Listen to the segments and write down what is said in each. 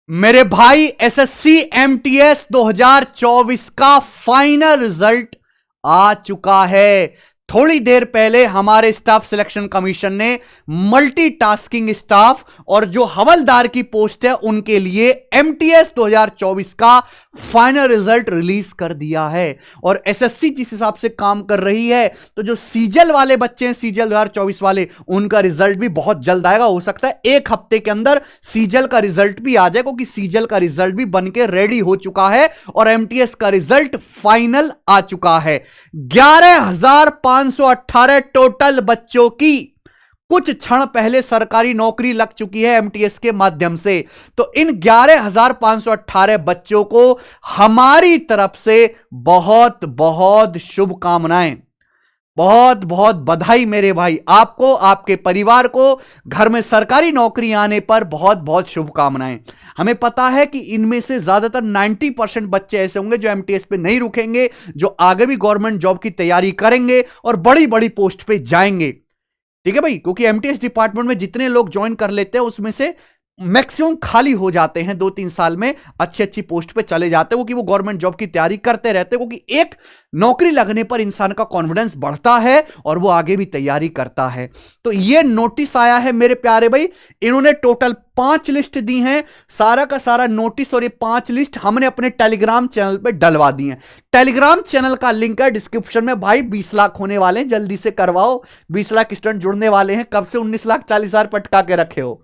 मेरे भाई SSC MTS 2024 का फाइनल रिजल्ट आ चुका है। थोड़ी देर पहले हमारे स्टाफ सिलेक्शन कमीशन ने मल्टीटास्किंग स्टाफ और जो हवलदार की पोस्ट है उनके लिए एमटीएस 2024 का फाइनल रिजल्ट रिलीज कर दिया है। और एसएससी जिस हिसाब से काम कर रही है तो जो सीजल वाले बच्चे हैं, सीजल 2024 वाले, उनका रिजल्ट भी बहुत जल्द आएगा। हो सकता है एक हफ्ते के अंदर सीजल का रिजल्ट भी आ जाए, क्योंकि सीजल का रिजल्ट भी बनके रेडी हो चुका है और एमटीएस का रिजल्ट फाइनल आ चुका है। 11,518 टोटल बच्चों की कुछ क्षण पहले सरकारी नौकरी लग चुकी है एमटीएस के माध्यम से। तो इन 11,518 बच्चों को हमारी तरफ से बहुत बहुत शुभकामनाएं, बहुत बहुत बधाई मेरे भाई। आपको, आपके परिवार को घर में सरकारी नौकरी आने पर बहुत बहुत शुभकामनाएं। हमें पता है कि इनमें से ज्यादातर 90% बच्चे ऐसे होंगे जो एमटीएस पे नहीं रुकेंगे, जो आगे भी गवर्नमेंट जॉब की तैयारी करेंगे और बड़ी बड़ी पोस्ट पे जाएंगे। ठीक है भाई, क्योंकि एमटीएस डिपार्टमेंट में जितने लोग ज्वाइन कर लेते हैं उसमें से मैक्सिमम खाली हो जाते हैं, 2-3 साल में अच्छी अच्छी पोस्ट पे चले जाते हैं, क्योंकि वो गवर्नमेंट जॉब की तैयारी करते रहते हैं। क्योंकि एक नौकरी लगने पर इंसान का कॉन्फिडेंस बढ़ता है और वो आगे भी तैयारी करता है। तो ये नोटिस आया है मेरे प्यारे भाई। इन्होंने टोटल 5 लिस्ट दी हैं। सारा का सारा नोटिस और ये 5 लिस्ट हमने अपने टेलीग्राम चैनल पे डलवा दी हैं। टेलीग्राम चैनल का लिंक है डिस्क्रिप्शन में भाई। 20 लाख होने वाले हैं, जल्दी से करवाओ। 20 लाख स्टूडेंट जुड़ने वाले हैं। कब से 19,40,000 पटका के रखे हो।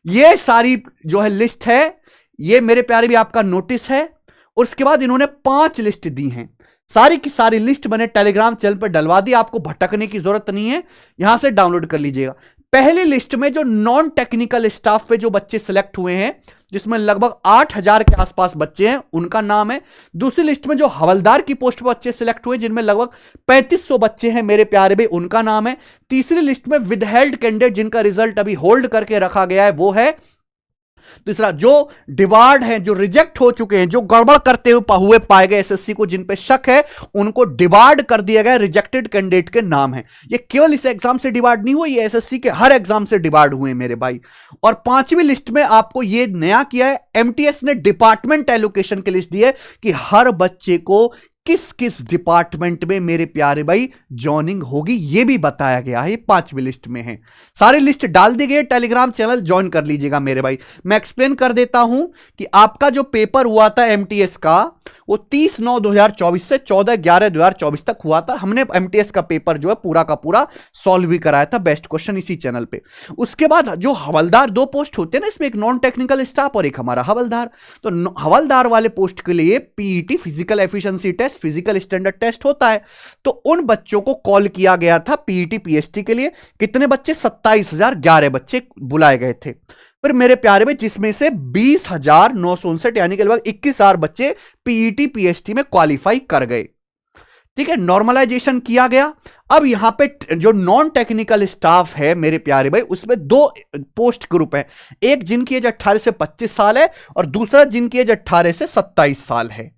ये सारी जो है लिस्ट है, ये मेरे प्यारे भी आपका नोटिस है। और उसके बाद इन्होंने 5 लिस्ट दी हैं। सारी की सारी लिस्ट मैंने टेलीग्राम चैनल पर डलवा दी, आपको भटकने की जरूरत नहीं है, यहां से डाउनलोड कर लीजिएगा। पहली लिस्ट में जो नॉन टेक्निकल स्टाफ पे जो बच्चे सिलेक्ट हुए हैं, जिसमें लगभग 8,000 के आसपास बच्चे हैं, उनका नाम है। दूसरी लिस्ट में जो हवलदार की पोस्ट पर बच्चे सिलेक्ट हुए, जिनमें लगभग 3,500 बच्चे हैं मेरे प्यारे भाई, उनका नाम है। तीसरी लिस्ट में विदहेल्ड कैंडिडेट जिनका रिजल्ट अभी होल्ड करके रखा गया है, वो है। तीसरा जो डिबार्ड हैं, जो रिजेक्ट हो चुके हैं, जो गड़बड़ करते हुए पाए गए एसएससी को, जिन पे शक है, उनको डिबार्ड कर दिया गया। रिजेक्टेड कैंडिडेट के नाम है। ये केवल इस एग्जाम से डिबार्ड नहीं हुए, ये एसएससी के हर एग्जाम से डिबार्ड हुए मेरे भाई। और 5वीं लिस्ट में आपको ये नया किया है, एमटीएस ने डिपार्टमेंट एलोकेशन की लिस्ट दी है कि हर बच्चे को किस किस डिपार्टमेंट में मेरे प्यारे भाई जॉइनिंग होगी, यह भी बताया गया है। ये 5वीं लिस्ट में है। सारी लिस्ट डाल दी गई, टेलीग्राम चैनल ज्वाइन कर लीजिएगा मेरे भाई। मैं एक्सप्लेन कर देता हूं कि आपका जो पेपर हुआ था एमटीएस का, वो 30/9/2024 से 14/11/2024 तक हुआ था। हमने एमटीएस का पेपर जो है पूरा का पूरा सॉल्व भी कराया था, बेस्ट क्वेश्चन इसी चैनल पे। उसके बाद जो हवलदार 2 पोस्ट होते हैं ना, इसमें एक नॉन टेक्निकल स्टाफ और एक हमारा हवलदार। तो हवलदार वाले पोस्ट के लिए PET, physical efficiency test, physical standard test होता है। तो उन बच्चों को कॉल किया गया था पीईटी पीएसटी के लिए। कितने बच्चे? 27,011 बच्चे बुलाए गए थे। फिर मेरे प्यारे में, जिसमें से 20,959 यानी कि लगभग 21,000 बच्चे पीईटी पीएसटी में क्वालिफाई कर गए। ठीक है, नॉर्मलाइजेशन किया गया। अब यहां पे जो नॉन टेक्निकल स्टाफ है मेरे प्यारे भाई, उसमें 2 पोस्ट ग्रुप है। एक जिनकी एज 18 से 25 साल है और दूसरा जिनकी एज 18 से 27 साल है।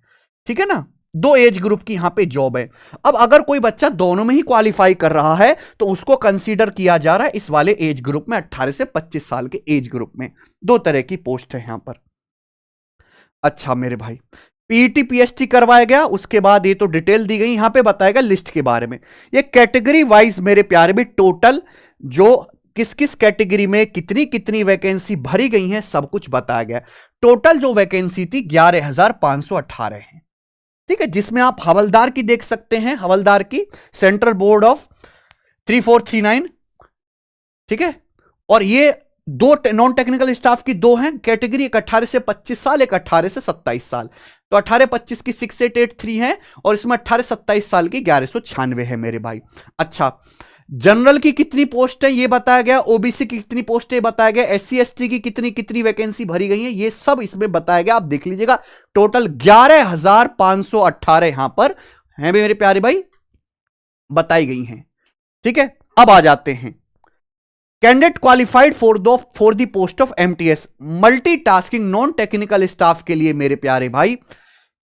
ठीक है ना, 2 एज ग्रुप की यहां पे जॉब है। अब अगर कोई बच्चा दोनों में ही क्वालिफाई कर रहा है तो उसको कंसीडर किया जा रहा है इस वाले एज ग्रुप में, 18 से 25 साल के एज ग्रुप में। 2 तरह की पोस्ट है यहां पर। अच्छा मेरे भाई, पीईटी पीएसटी करवाया गया। उसके बाद ये तो डिटेल दी गई, यहां पे बताएगा लिस्ट के बारे में। ये कैटेगरी वाइज मेरे प्यारे भी टोटल जो किस किस कैटेगरी में कितनी कितनी वैकेंसी भरी गई है, सब कुछ बताया गया। टोटल जो वैकेंसी थी 11,518 है। ठीक है, जिसमें आप हवलदार की देख सकते हैं, हवलदार की सेंट्रल बोर्ड ऑफ 3439। ठीक है, और ये 2 नॉन टेक्निकल स्टाफ की 2 हैं कैटेगरी, एक 18 से 25 साल, एक 18 से 27 साल। तो 18-25 की 6883 है और इसमें 18-27 साल की 1196 है मेरे भाई। अच्छा, जनरल की कितनी पोस्ट है ये बताया गया, ओबीसी की कितनी पोस्ट है बताया गया, एससी एसटी की कितनी कितनी वैकेंसी भरी गई है, ये सब इसमें बताया गया। आप देख लीजिएगा, टोटल 11,518 यहां पर हैं मेरे प्यारे भाई, बताई गई हैं। ठीक है, अब आ जाते हैं candidate qualified for the post of MTS multitasking non technical staff के लिए मेरे प्यारे भाई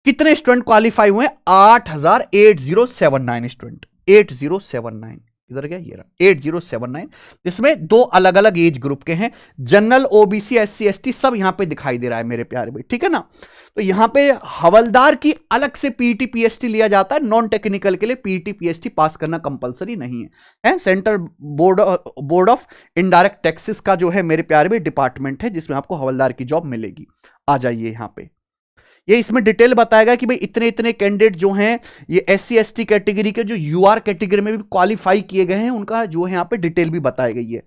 कितने स्टूडेंट क्वालिफाई हुए? 8,8079 स्टूडेंट, 8079। किधर गया, ये रहा 8079, जिसमें दो अलग अलग एज ग्रुप के हैं, जनरल, ओबीसी, एससी, एसटी सब यहां पे दिखाई दे रहा है मेरे प्यारे भाई, ठीक है ना। तो यहां पे हवलदार की अलग से पीटी पीएसटी लिया जाता है, नॉन टेक्निकल के लिए पीटी पीएसटी पास करना कंपलसरी नहीं है। Central board of indirect taxes का जो है मेरे प्यारे भाई डिपार्टमेंट है, जिसमें आपको हवलदार की जॉब मिलेगी। आ जाइए यहां पे, ये इसमें डिटेल बताएगा कि भाई इतने इतने कैंडिडेट जो हैं ये एससी एसटी कैटेगरी के जो यूआर कैटेगरी में भी क्वालिफाई किए गए हैं, उनका जो है यहां पे डिटेल भी बताई गई है।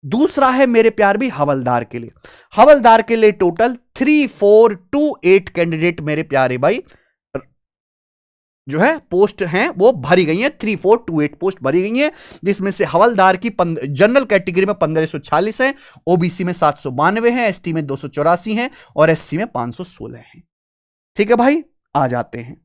दूसरा है मेरे प्यार भी हवलदार के लिए, हवलदार के लिए टोटल 3428 कैंडिडेट मेरे प्यारे भाई जो है पोस्ट हैं वो भरी गई हैं, 3428 पोस्ट भरी गई हैं, जिसमें से हवलदार की जनरल कैटेगरी में 1546 हैं, ओबीसी में 792 हैं, एसटी में 284 हैं और एससी में 516 हैं। ठीक है भाई, आ जाते हैं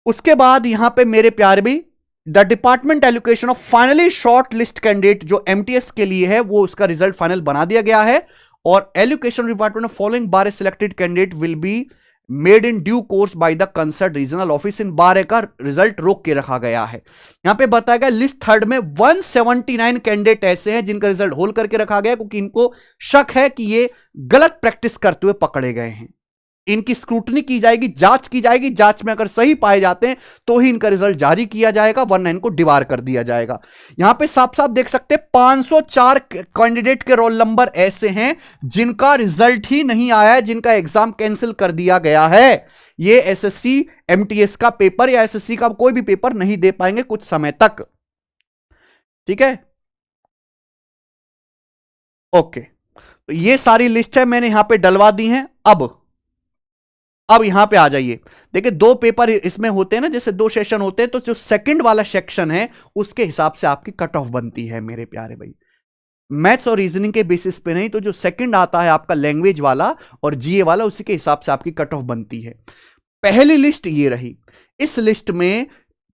उसके बाद यहां पे मेरे प्यारे भी the department allocation of finally short list candidate जो एमटीएस के लिए है वो उसका रिजल्ट फाइनल बना दिया गया है, और एलोकेशन डिपार्टमेंट ऑफ फॉलोइंग बारे selected candidate will be made in due course by the concern regional office. इन 12 का रिजल्ट रोक के रखा गया है। यहां पे बताया गया लिस्ट थर्ड में 179 कैंडिडेट ऐसे हैं जिनका रिजल्ट होल्ड करके रखा गया क्योंकि इनको शक है कि ये गलत प्रैक्टिस करते हुए पकड़े गए हैं। इनकी स्क्रूटनी की जाएगी, जांच की जाएगी, जांच में अगर सही पाए जाते हैं तो ही इनका रिजल्ट जारी किया जाएगा, वरना इनको डिबार कर दिया जाएगा। यहां पे साफ साफ देख सकते हैं 504 कैंडिडेट के रोल नंबर ऐसे हैं जिनका रिजल्ट ही नहीं आया है, जिनका एग्जाम कैंसिल कर दिया गया है। ये एसएससी एमटीएस का पेपर या एसएससी का कोई भी पेपर नहीं दे पाएंगे कुछ समय तक। ठीक है, ओके, तो ये सारी लिस्ट है मैंने यहां पे डलवा दी है। अब यहां पे आ जाइए, देखिए दो पेपर इसमें होते हैं ना, जैसे दो सेशन होते हैं, तो जो सेकंड वाला सेक्शन है उसके हिसाब से आपकी कट ऑफ बनती है मेरे प्यारे भाई, मैथ्स और रीजनिंग के बेसिस पे नहीं। तो जो सेकंड आता है आपका लैंग्वेज वाला और जीए वाला, उसी के हिसाब से आपकी कट ऑफ बनती है। पहली लिस्ट ये रही, इस लिस्ट में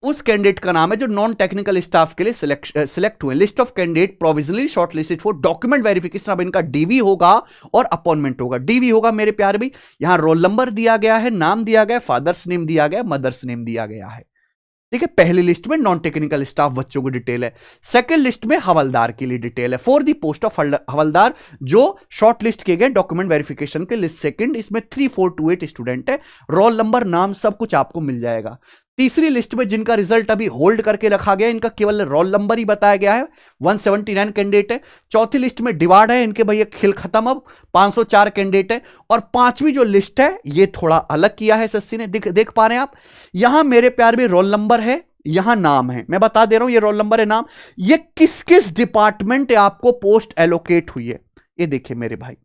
उस कैंडिडेट का नाम है जो नॉन टेक्निकल स्टाफ के लिए सिलेक्ट हुए। List of candidate provisionally shortlisted for document verification. अब इनका डीवी होगा और अपॉइंटमेंट होगा। डीवी होगा मेरे प्यारे भाई, यहां रोल नंबर दिया गया है, नाम दिया गया, फादर्स नेम दिया गया, मदर्स नेम दिया गया है। ठीक है, पहली लिस्ट में नॉन टेक्निकल स्टाफ बच्चों की डिटेल है। सेकंड लिस्ट में हवलदार के लिए डिटेल है, फॉर द पोस्ट ऑफ हवलदार जो शॉर्ट लिस्ट किए गए डॉक्यूमेंट वेरिफिकेशन के लिस्ट सेकंड, इसमें 3428 स्टूडेंट है। रोल नंबर, नाम सब कुछ आपको मिल जाएगा। तीसरी लिस्ट में जिनका रिजल्ट अभी होल्ड करके रखा गया, इनका केवल रोल नंबर ही बताया गया है, 179 कैंडिडेट है। चौथी लिस्ट में डिवाइड है, इनके भैया खेल खत्म, अब 504 कैंडिडेट है। और पांचवी जो लिस्ट है ये थोड़ा अलग किया है एसएससी ने, देख पा रहे हैं आप, यहां मेरे प्यार में रोल नंबर है, यहां नाम है। मैं बता दे रहा हूं, ये रोल नंबर है, नाम, ये किस किस डिपार्टमेंट आपको पोस्ट एलोकेट हुई है ये देखिए मेरे भाई।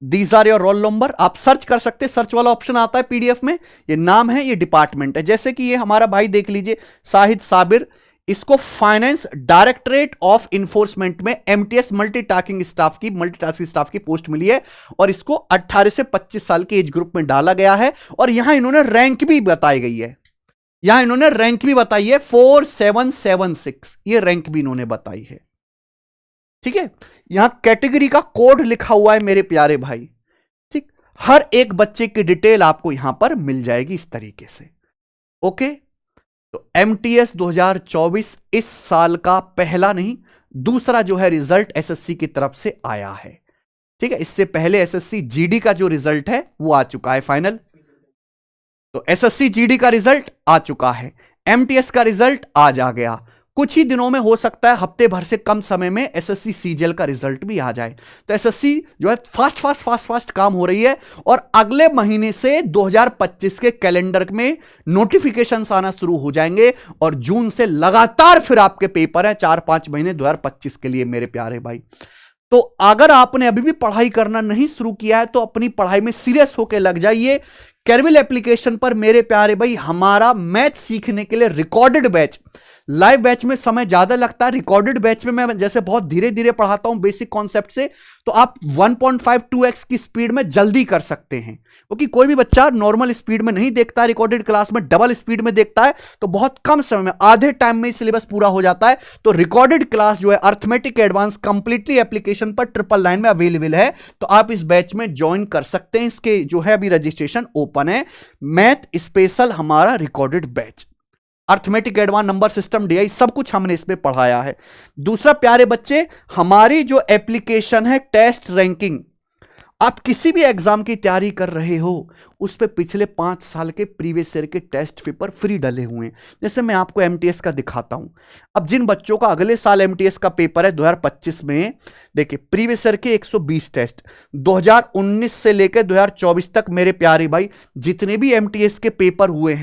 These are your roll number, आप सर्च कर सकते हैं, सर्च वाला ऑप्शन आता है पीडीएफ में, ये नाम है, ये डिपार्टमेंट है। जैसे कि ये हमारा भाई देख लीजिए शाहिद साबिर, इसको फाइनेंस डायरेक्टरेट ऑफ इन्फोर्समेंट में एमटीएस मल्टीटास्किंग स्टाफ की पोस्ट मिली है, और इसको 18 से 25 साल के एज ग्रुप में डाला गया है। और यहां इन्होंने रैंक भी बताई गई है, यहां इन्होंने रैंक भी बताई है 4776, ये रैंक भी इन्होंने बताई है। ठीक है, यहां कैटेगरी का कोड लिखा हुआ है मेरे प्यारे भाई। ठीक, हर एक बच्चे की डिटेल आपको यहां पर मिल जाएगी इस तरीके से। ओके, तो एमटीएस 2024 इस साल का पहला नहीं दूसरा जो है रिजल्ट एसएससी की तरफ से आया है। ठीक है, इससे पहले एसएससी जीडी का जो रिजल्ट है वो आ चुका है फाइनल, तो एसएससी जीडी का रिजल्ट आ चुका है, एमटीएस का रिजल्ट आज आ गया। कुछ ही दिनों में, हो सकता है हफ्ते भर से कम समय में, एसएससी सीजीएल का रिजल्ट भी आ जाए। तो एसएससी जो है फास्ट काम हो रही है, और अगले महीने से 2025 के कैलेंडर में नोटिफिकेशंस आना शुरू हो जाएंगे, और जून से लगातार फिर आपके पेपर हैं 4-5 महीने 2025 के लिए मेरे प्यारे भाई। तो अगर आपने अभी भी पढ़ाई करना नहीं शुरू किया है तो अपनी पढ़ाई में सीरियस होकर लग जाइए। कैरविल एप्लीकेशन पर मेरे प्यारे भाई हमारा मैथ सीखने के लिए रिकॉर्डेड बैच, लाइव बैच में समय ज्यादा लगता है, रिकॉर्डेड बैच में मैं जैसे बहुत धीरे धीरे पढ़ाता हूं बेसिक कॉन्सेप्ट से, तो आप 1.5-2x की स्पीड में जल्दी कर सकते हैं, क्योंकि कोई भी बच्चा नॉर्मल स्पीड में नहीं देखता है, रिकॉर्डेड क्लास में डबल स्पीड में देखता है, तो बहुत कम समय में, आधे टाइम में सिलेबस पूरा हो जाता है। तो रिकॉर्डेड क्लास जो है अर्थमेटिक एडवांस कंप्लीटली एप्लीकेशन पर 999 में अवेलेबल है, तो आप इस बैच में ज्वाइन कर सकते हैं। इसके जो है अभी रजिस्ट्रेशन ओपन है, मैथ स्पेशल हमारा recorded batch. Arithmetic advance number system DI सब कुछ हमने इसमें पढ़ाया है। दूसरा प्यारे बच्चे, हमारी जो एप्लीकेशन है टेस्ट रैंकिंग, आप किसी भी एग्जाम की तैयारी कर रहे हो उस पे पिछले 5 साल के प्रीवियस ईयर के टेस्ट पेपर फ्री डले हुए हैं। जैसे मैं आपको एमटीएस का दिखाता हूं। अब जिन बच्चों का अगले साल एमटीएस का पेपर है 2025 में, देखिए प्रीवियस ईयर के 120 टेस्ट 2019 से लेकर 2024 तक मेरे प्यारे भाई जितने भी एमटीएस के पेपर हुए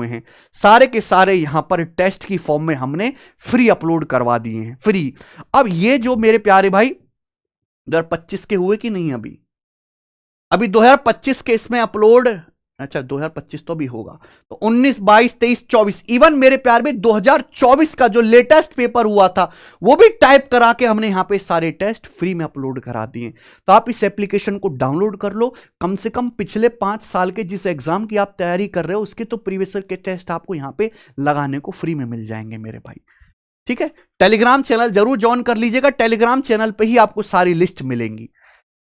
हैं सारे के सारे यहां पर टेस्ट की फॉर्म में हमने फ्री अपलोड करवा दिए हैं, फ्री। अब ये जो मेरे प्यारे भाई 2025 के हुए कि नहीं, अभी 2025 के इसमें अपलोड, अच्छा 2025 तो भी होगा, तो 19, 22, 23, 24, इवन मेरे प्यार में 2024 का जो लेटेस्ट पेपर हुआ था वो भी टाइप करा के हमने यहां पे सारे टेस्ट फ्री में अपलोड करा दिए। तो आप इस एप्लीकेशन को डाउनलोड कर लो, कम से कम पिछले 5 साल के जिस एग्जाम की आप तैयारी कर रहे हो उसके तो प्रीवियस ईयर के टेस्ट आपको यहां पे लगाने को फ्री में मिल जाएंगे मेरे भाई, ठीक है। टेलीग्राम चैनल जरूर ज्वाइन कर लीजिएगा, टेलीग्राम चैनल पे ही आपको सारी लिस्ट मिलेंगी।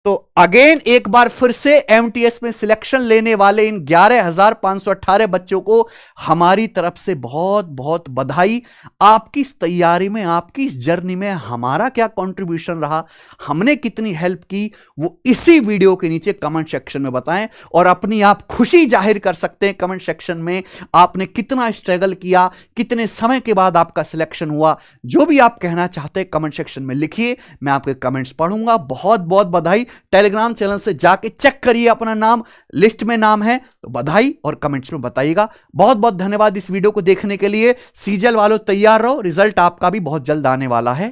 तो अगेन एक बार फिर से एमटीएस में सिलेक्शन लेने वाले इन 11,518 बच्चों को हमारी तरफ से बहुत बहुत बधाई। आपकी इस तैयारी में, आपकी इस जर्नी में हमारा क्या कंट्रीब्यूशन रहा, हमने कितनी हेल्प की, वो इसी वीडियो के नीचे कमेंट सेक्शन में बताएं और अपनी आप खुशी जाहिर कर सकते हैं कमेंट सेक्शन में। आपने कितना स्ट्रगल किया, कितने समय के बाद आपका सिलेक्शन हुआ, जो भी आप कहना चाहते हैं कमेंट सेक्शन में लिखिए, मैं आपके कमेंट्स पढ़ूंगा। बहुत बहुत बधाई। टेलीग्राम चैनल से जाके चेक करिए, अपना नाम लिस्ट में नाम है तो बधाई और कमेंट्स में बताइएगा। बहुत बहुत धन्यवाद इस वीडियो को देखने के लिए। सीजीएल वालों तैयार रहो, रिजल्ट आपका भी बहुत जल्द आने वाला है।